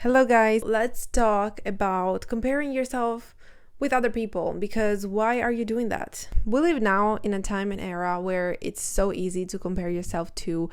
Hello guys, let's talk about comparing yourself with other people, because why are you doing that? We live now in a time and era where it's so easy to compare yourself to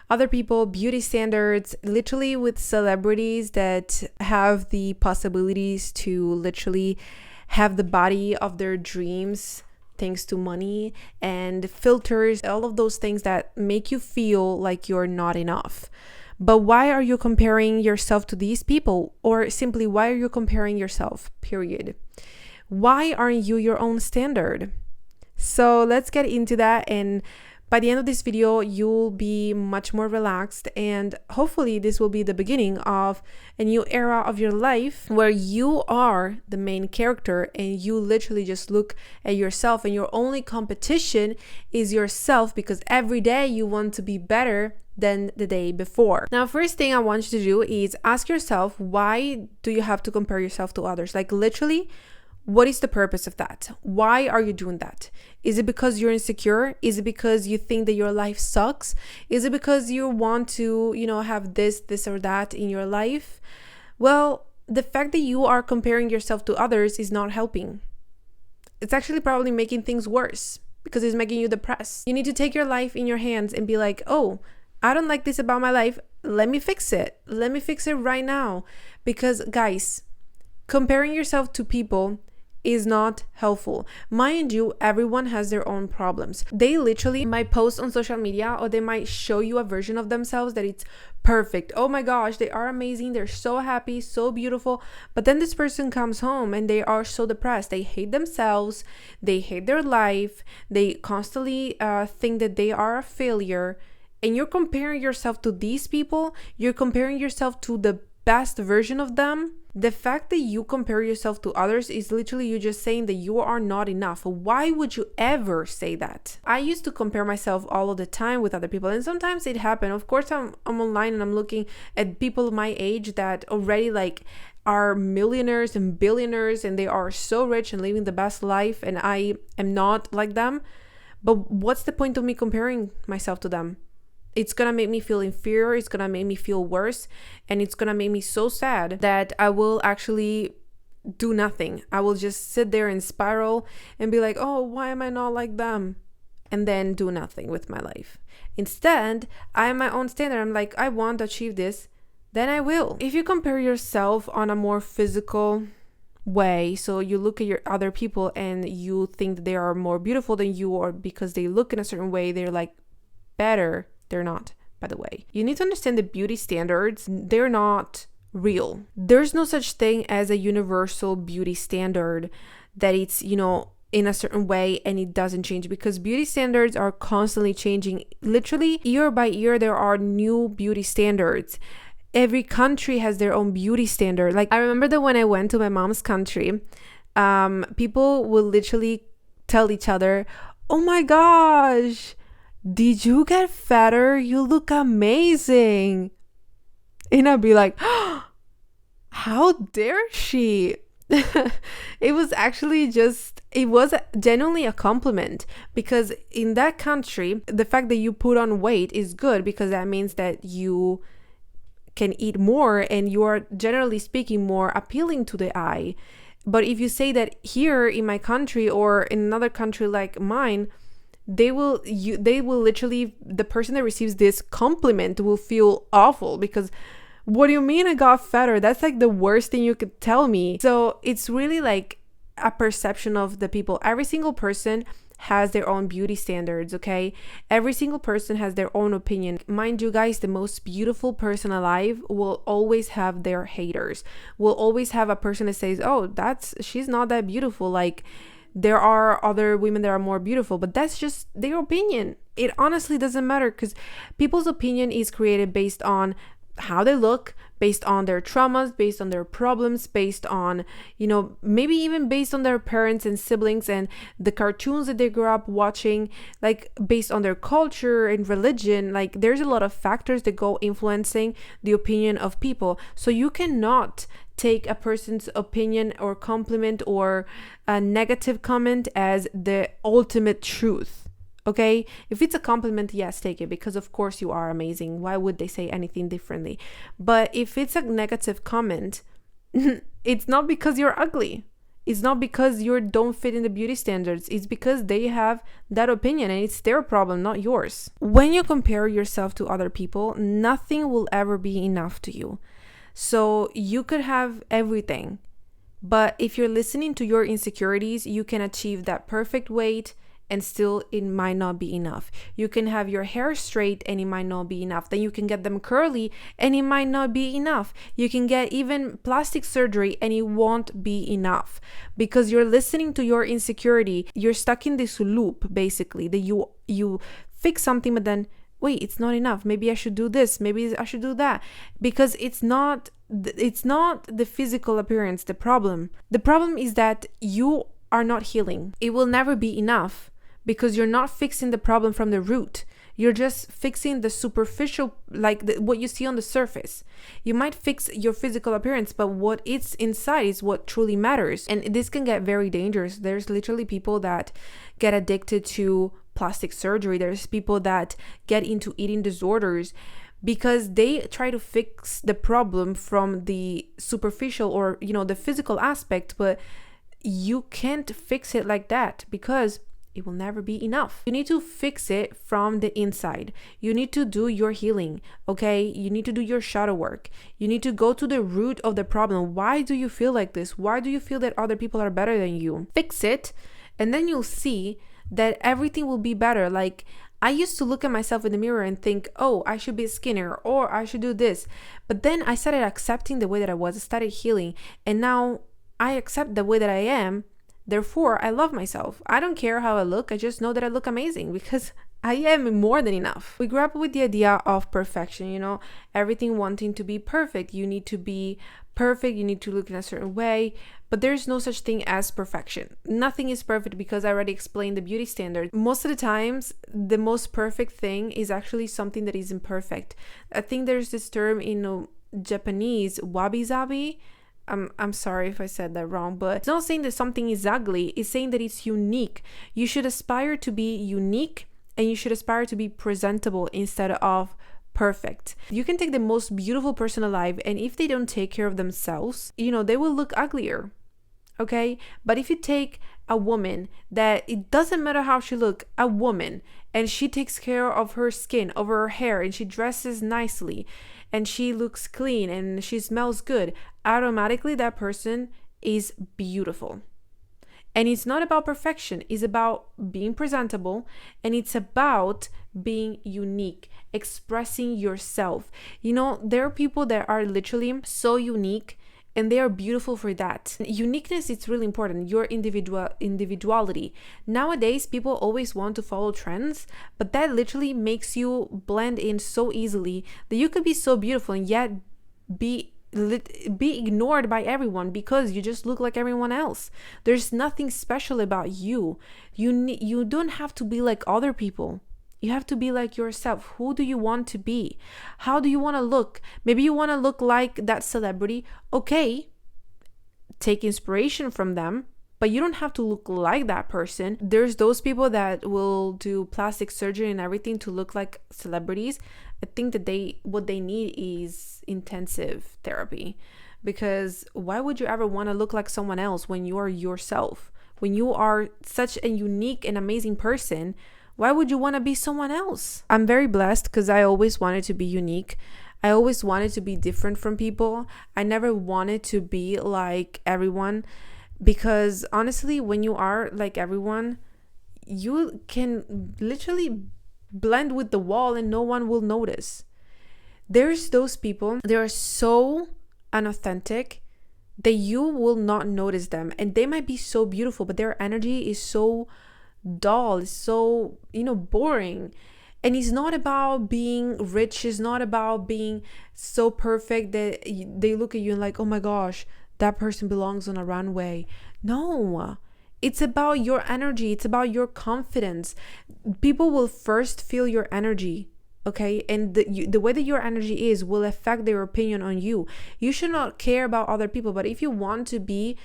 other people, beauty standards, literally with celebrities that have the possibilities to literally have the body of their dreams thanks to money and filters, all of those things that make you feel like you're not enough. But why are you comparing yourself to these people? Or simply, why are you comparing yourself? Period. Why aren't you your own standard? So let's get into that. And by the end of this video, you'll be much more relaxed. And hopefully this will be the beginning of a new era of your life where you are the main character and you literally just look at yourself, and your only competition is yourself, because every day you want to be better than the day before. Now, first thing I want you to do is ask yourself, why do you have to compare yourself to others? Like literally, what is the purpose of that? Why are you doing that? Is it because you're insecure? Is it because you think that your life sucks? Is it because you want to, have this or that in your life? Well, the fact that you are comparing yourself to others is not helping. It's actually probably making things worse, because it's making you depressed. You need to take your life in your hands and be like, oh, I don't like this about my life. Let me fix it. Let me fix it right now. Because guys, comparing yourself to people is not helpful. Mind you, everyone has their own problems. They literally might post on social media, or they might show you a version of themselves that it's perfect. Oh my gosh, they are amazing. They're so happy, so beautiful. But then this person comes home and they are so depressed. They hate themselves. They hate their life. They constantly think that they are a failure. And you're comparing yourself to these people. You're comparing yourself to the best version of them. The fact that you compare yourself to others is literally you just saying that you are not enough. Why would you ever say that? I used to compare myself all of the time with other people, and sometimes it happened. Of course, I'm online and I'm looking at people my age that already are millionaires and billionaires, and they are so rich and living the best life, and I am not like them. But what's the point of me comparing myself to them? It's gonna make me feel inferior, it's gonna make me feel worse, and it's gonna make me so sad that I will actually do nothing. I will just sit there and spiral and be like, oh, why am I not like them? And then do nothing with my life. Instead, I am my own standard. I'm like, I want to achieve this, then I will. If you compare yourself on a more physical way, so you look at your other people and you think that they are more beautiful than you, or because they look in a certain way, they're like better. They're not, by the way. You need to understand that beauty standards, they're not real. There's no such thing as a universal beauty standard that it's, in a certain way and it doesn't change, because beauty standards are constantly changing. Literally, year by year, there are new beauty standards. Every country has their own beauty standard. Like, I remember that when I went to my mom's country, people will literally tell each other, oh my gosh, did you get fatter? You look amazing. And I'd be like, oh, how dare she? It was actually it was genuinely a compliment, because in that country, the fact that you put on weight is good, because that means that you can eat more and you are, generally speaking, more appealing to the eye. But if you say that here in my country or in another country like mine, they will literally, the person that receives this compliment will feel awful, because what do you mean I got fatter? That's like the worst thing you could tell me. So it's really like a perception of the people. Every single person has their own beauty standards, okay? Every single person has their own opinion. Mind you guys, the most beautiful person alive will always have their haters. Will always have a person that says, oh, she's not that beautiful. Like, there are other women that are more beautiful, but that's just their opinion. It honestly doesn't matter, because people's opinion is created based on how they look, based on their traumas, based on their problems, based on, maybe even based on their parents and siblings and the cartoons that they grew up watching, like based on their culture and religion. Like, there's a lot of factors that go influencing the opinion of people. So you cannot take a person's opinion or compliment or a negative comment as the ultimate truth. Okay, if it's a compliment, yes, take it, because of course you are amazing. Why would they say anything differently? But if it's a negative comment, it's not because you're ugly. It's not because you don't fit in the beauty standards. It's because they have that opinion and it's their problem, not yours. When you compare yourself to other people, nothing will ever be enough to you. So you could have everything, but if you're listening to your insecurities, you can achieve that perfect weight and still it might not be enough. You can have your hair straight and it might not be enough. Then you can get them curly and it might not be enough. You can get even plastic surgery and it won't be enough, because you're listening to your insecurity. You're stuck in this loop, basically, that you fix something, but then wait, it's not enough. Maybe I should do this. Maybe I should do that. Because it's not the physical appearance the problem. The problem is that you are not healing. It will never be enough because you're not fixing the problem from the root. You're just fixing the superficial, like what you see on the surface. You might fix your physical appearance, but what it's inside is what truly matters. And this can get very dangerous. There's literally people that get addicted to plastic surgery. There's people that get into eating disorders because they try to fix the problem from the superficial or, the physical aspect, but you can't fix it like that because it will never be enough. You need to fix it from the inside. You need to do your healing, okay? You need to do your shadow work. You need to go to the root of the problem. Why do you feel like this? Why do you feel that other people are better than you? Fix it, and then you'll see that everything will be better. Like, I used to look at myself in the mirror and think, oh, I should be skinnier or I should do this. But then I started accepting the way that I was. I started healing, and now I accept the way that I am. Therefore, I love myself. I don't care how I look. I just know that I look amazing because I am more than enough. We grew up with the idea of perfection, everything wanting to be perfect. You need to be perfect. You need to look in a certain way. But there's no such thing as perfection. Nothing is perfect because I already explained the beauty standard. Most of the times, the most perfect thing is actually something that is imperfect. I think there's this term in Japanese, wabi-sabi. I'm sorry if I said that wrong, but it's not saying that something is ugly. It's saying that it's unique. You should aspire to be unique and you should aspire to be presentable instead of perfect. You can take the most beautiful person alive, and if they don't take care of themselves, they will look uglier. Okay? But if you take a woman that it doesn't matter how she looks, a woman, and she takes care of her skin, of her hair, and she dresses nicely, and she looks clean and she smells good, automatically that person is beautiful. And it's not about perfection. It's about being presentable, and it's about being unique, expressing yourself. There are people that are literally so unique and they are beautiful for that. Uniqueness is really important. Your individuality. Nowadays, people always want to follow trends, but that literally makes you blend in so easily that you could be so beautiful and yet be ignored by everyone because you just look like everyone else. There's nothing special about you. You don't have to be like other people. You have to be like yourself. Who do you want to be? How do you want to look? Maybe you want to look like that celebrity. Okay, take inspiration from them, but you don't have to look like that person. There's those people that will do plastic surgery and everything to look like celebrities. I think that what they need is intensive therapy, because why would you ever want to look like someone else when you are yourself? When you are such a unique and amazing person, why would you want to be someone else? I'm very blessed because I always wanted to be unique. I always wanted to be different from people. I never wanted to be like everyone, because honestly, when you are like everyone, you can literally blend with the wall and no one will notice. There's those people, they are so unauthentic that you will not notice them, and they might be so beautiful, but their energy is so dull, is so boring. And it's not about being rich, it's not about being so perfect that they look at you and like, oh my gosh, that person belongs on a runway. No, it's about your energy, it's about your confidence. People will first feel your energy, okay? And the way that your energy is will affect their opinion on you. You should not care about other people, but if you want to be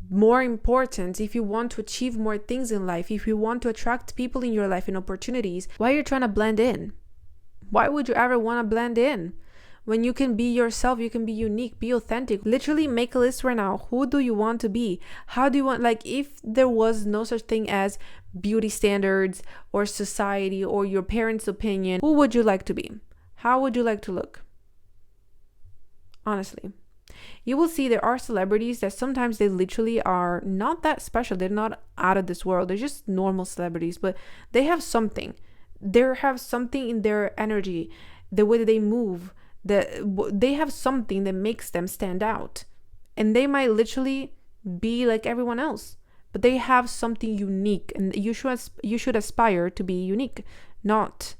more important, if you want to achieve more things in life, if you want to attract people in your life and opportunities, why are you trying to blend in? Why would you ever want to blend in? When you can be yourself, you can be unique, be authentic. Literally make a list right now. Who do you want to be? How do you want, like, if there was no such thing as beauty standards or society or your parents' opinion, who would you like to be? How would you like to look? Honestly. You will see there are celebrities that sometimes they literally are not that special. They're not out of this world. They're just normal celebrities, but they have something. They have something in their energy, the way that they move. They have something that makes them stand out. And they might literally be like everyone else, but they have something unique, and you should aspire to be unique, not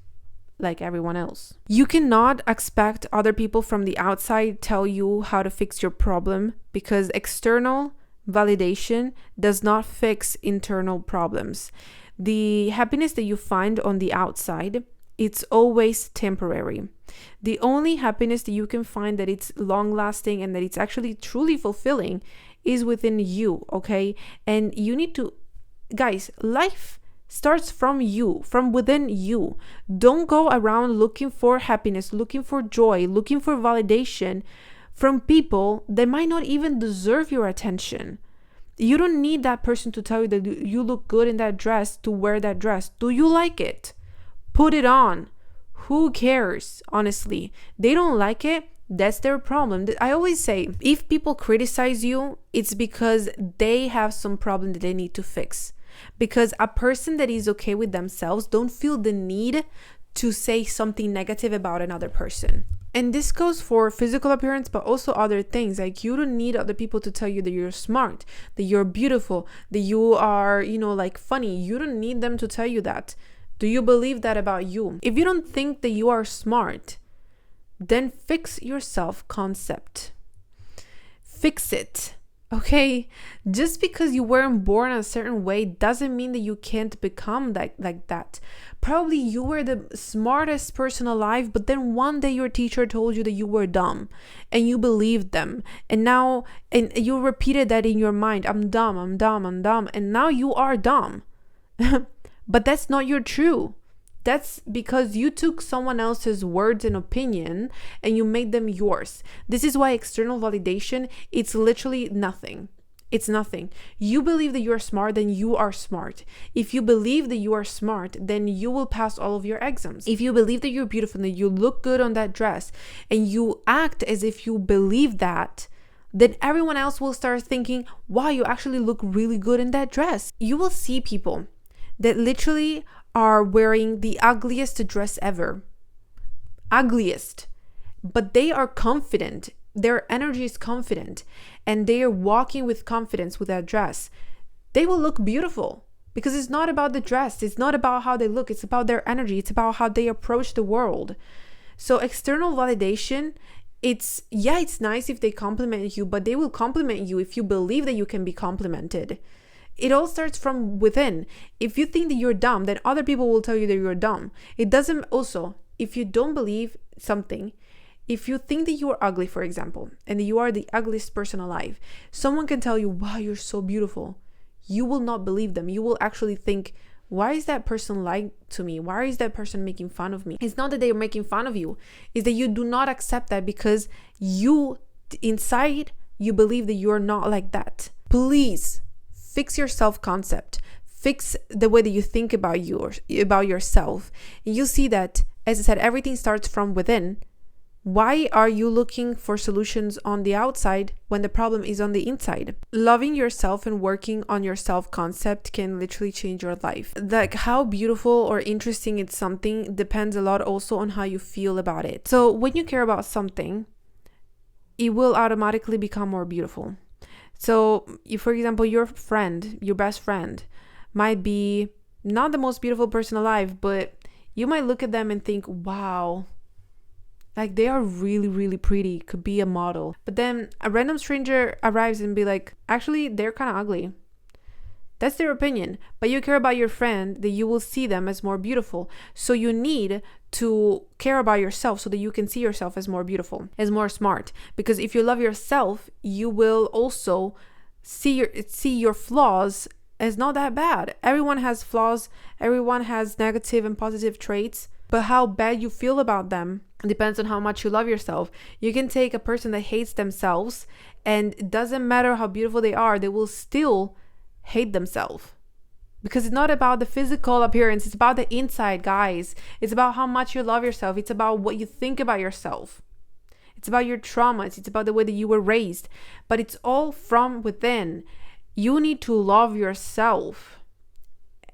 like everyone else. You cannot expect other people from the outside tell you how to fix your problem, because external validation does not fix internal problems. The happiness that you find on the outside, it's always temporary. The only happiness that you can find that it's long lasting and that it's actually truly fulfilling is within you, okay? And you need to, guys, life starts from you, from within you. Don't go around looking for happiness, looking for joy, looking for validation from people that might not even deserve your attention. You don't need that person to tell you that you look good in that dress to wear that dress. Do you like it? Put it on. Who cares? Honestly, they don't like it. That's their problem. I always say, if people criticize you, it's because they have some problem that they need to fix. Because a person that is okay with themselves don't feel the need to say something negative about another person. And this goes for physical appearance, but also other things. Like, you don't need other people to tell you that you're smart, that you're beautiful, that you are, like, funny. You don't need them to tell you that. Do you believe that about you? If you don't think that you are smart, then fix your self-concept. Fix it. Okay, just because you weren't born a certain way doesn't mean that you can't become like that. Probably you were the smartest person alive, but then one day your teacher told you that you were dumb, and you believed them. And you repeated that in your mind, I'm dumb, I'm dumb, I'm dumb. And now you are dumb. But that's not your true. That's because you took someone else's words and opinion and you made them yours. This is why external validation, it's literally nothing. It's nothing. You believe that you're smart, then you are smart. If you believe that you are smart, then you will pass all of your exams. If you believe that you're beautiful and that you look good on that dress and you act as if you believe that, then everyone else will start thinking, wow, you actually look really good in that dress. You will see people that literally are wearing the ugliest dress ever. Ugliest. But they are confident. Their energy is confident. And they are walking with confidence with that dress. They will look beautiful. Because it's not about the dress. It's not about how they look. It's about their energy. It's about how they approach the world. So external validation, it's nice if they compliment you, but they will compliment you if you believe that you can be complimented. It all starts from within. If you think that you're dumb, then other people will tell you that you're dumb. It doesn't also, if you don't believe something, if you think that you are ugly, for example, and that you are the ugliest person alive, someone can tell you, wow, you're so beautiful. You will not believe them. You will actually think, why is that person lying to me? Why is that person making fun of me? It's not that they are making fun of you. It's that you do not accept that because you, inside, you believe that you're not like that. Please fix your self-concept. Fix the way that you think about yourself. And you'll see that, as I said, everything starts from within. Why are you looking for solutions on the outside when the problem is on the inside? Loving yourself and working on your self-concept can literally change your life. Like, how beautiful or interesting it's something depends a lot also on how you feel about it. So when you care about something, it will automatically become more beautiful. So if, for example, your best friend might be not the most beautiful person alive, but you might look at them and think, wow, like they are really, really pretty, could be a model. But then a random stranger arrives and be like, actually, they're kind of ugly. That's their opinion. But you care about your friend, that you will see them as more beautiful. So you need to care about yourself so that you can see yourself as more beautiful, as more smart. Because if you love yourself, you will also see your flaws as not that bad. Everyone has flaws, everyone has negative and positive traits, but how bad you feel about them depends on how much you love yourself. You can take a person that hates themselves, and it doesn't matter how beautiful they are, they will still hate themselves. Because it's not about the physical appearance, it's about the inside, guys. It's about how much you love yourself. It's about what you think about yourself. It's about your traumas. It's about the way that you were raised. But it's all from within. You need to love yourself.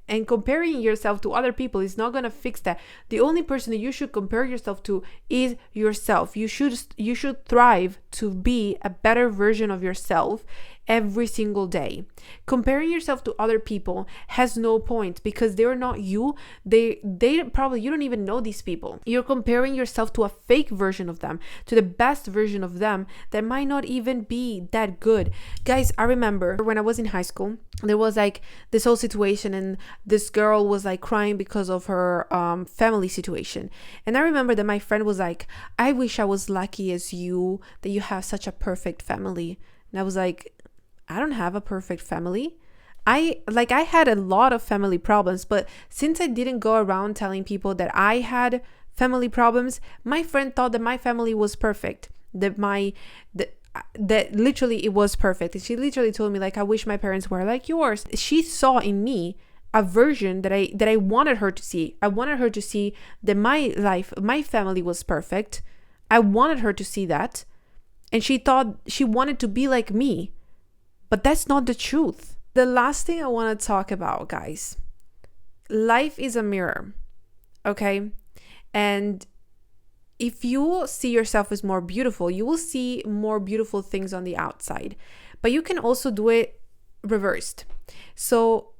And comparing yourself to other people is not going to fix that. The only person that you should compare yourself to is yourself. You should thrive to be a better version of yourself every single day. Comparing yourself to other people has no point, because they're not you. They probably, you don't even know these people. You're comparing yourself to a fake version of them, to the best version of them that might not even be that good. Guys, I remember when I was in high school, there was like this whole situation, and this girl was like crying because of her family situation. And I remember that my friend was like, I wish I was lucky as you, that you have such a perfect family. And I was like, I don't have a perfect family. I had a lot of family problems, but since I didn't go around telling people that I had family problems, my friend thought that my family was perfect, that literally it was perfect. And she literally told me, like, I wish my parents were like yours. She saw in me a version that I wanted her to see. I wanted her to see that my family was perfect. I wanted her to see that. And she thought she wanted to be like me. But that's not the truth. The last thing I want to talk about, guys, life is a mirror, okay? And if you see yourself as more beautiful, you will see more beautiful things on the outside. But you can also do it reversed. So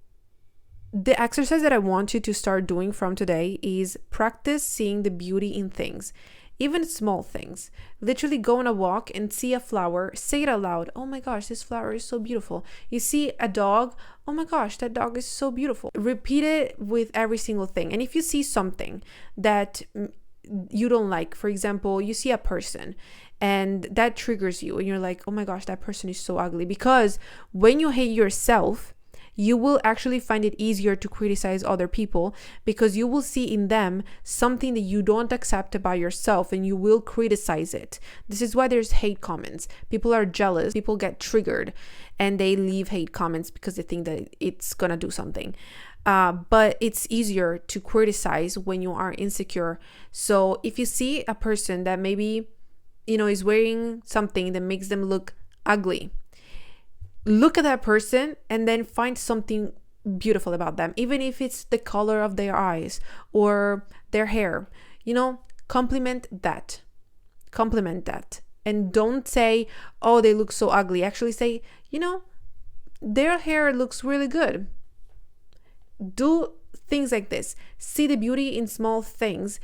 the exercise that I want you to start doing from today is practice seeing the beauty in things. Even small things. Literally go on a walk and see a flower, say it out loud. Oh my gosh, this flower is so beautiful. You see a dog. Oh my gosh, that dog is so beautiful. Repeat it with every single thing. And if you see something that you don't like, for example, you see a person and that triggers you and you're like, oh my gosh, that person is so ugly. Because when you hate yourself, you will actually find it easier to criticize other people, because you will see in them something that you don't accept about yourself, and you will criticize it. This is why there's hate comments. People are jealous. People get triggered and they leave hate comments because they think that it's gonna do something. But it's easier to criticize when you are insecure. So if you see a person that maybe, is wearing something that makes them look ugly, look at that person and then find something beautiful about them, even if it's the color of their eyes or their hair. Compliment that. And don't say, oh, they look so ugly. Actually say, their hair looks really good. Do things like this. See the beauty in small things.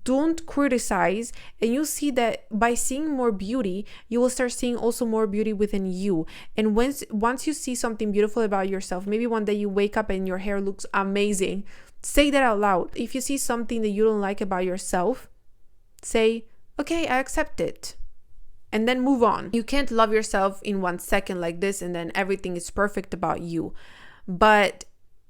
Don't criticize. And you'll see that by seeing more beauty, you will start seeing also more beauty within you. And once you see something beautiful about yourself, maybe one day you wake up and your hair looks amazing, say that out loud. If you see something that you don't like about yourself, say, okay, I accept it. And then move on. You can't love yourself in 1 second like this and then everything is perfect about you. But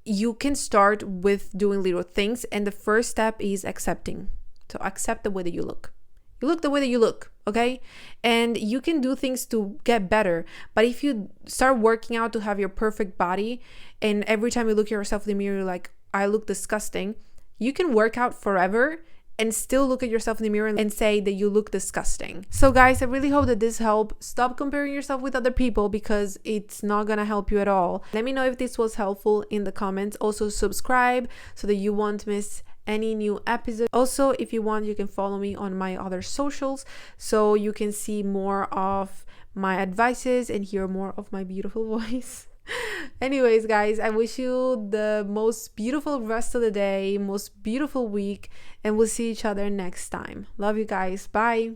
you can start with doing little things, and the first step is accepting. So accept the way that you look. You look the way that you look, okay? And you can do things to get better. But if you start working out to have your perfect body, and every time you look at yourself in the mirror, you're like, I look disgusting, you can work out forever and still look at yourself in the mirror and say that you look disgusting. So guys, I really hope that this helped. Stop comparing yourself with other people, because it's not gonna help you at all. Let me know if this was helpful in the comments. Also subscribe so that you won't miss any new episode. Also, if you want, you can follow me on my other socials so you can see more of my advices and hear more of my beautiful voice. Anyways, guys, I wish you the most beautiful rest of the day, most beautiful week, and we'll see each other next time. Love you guys. Bye.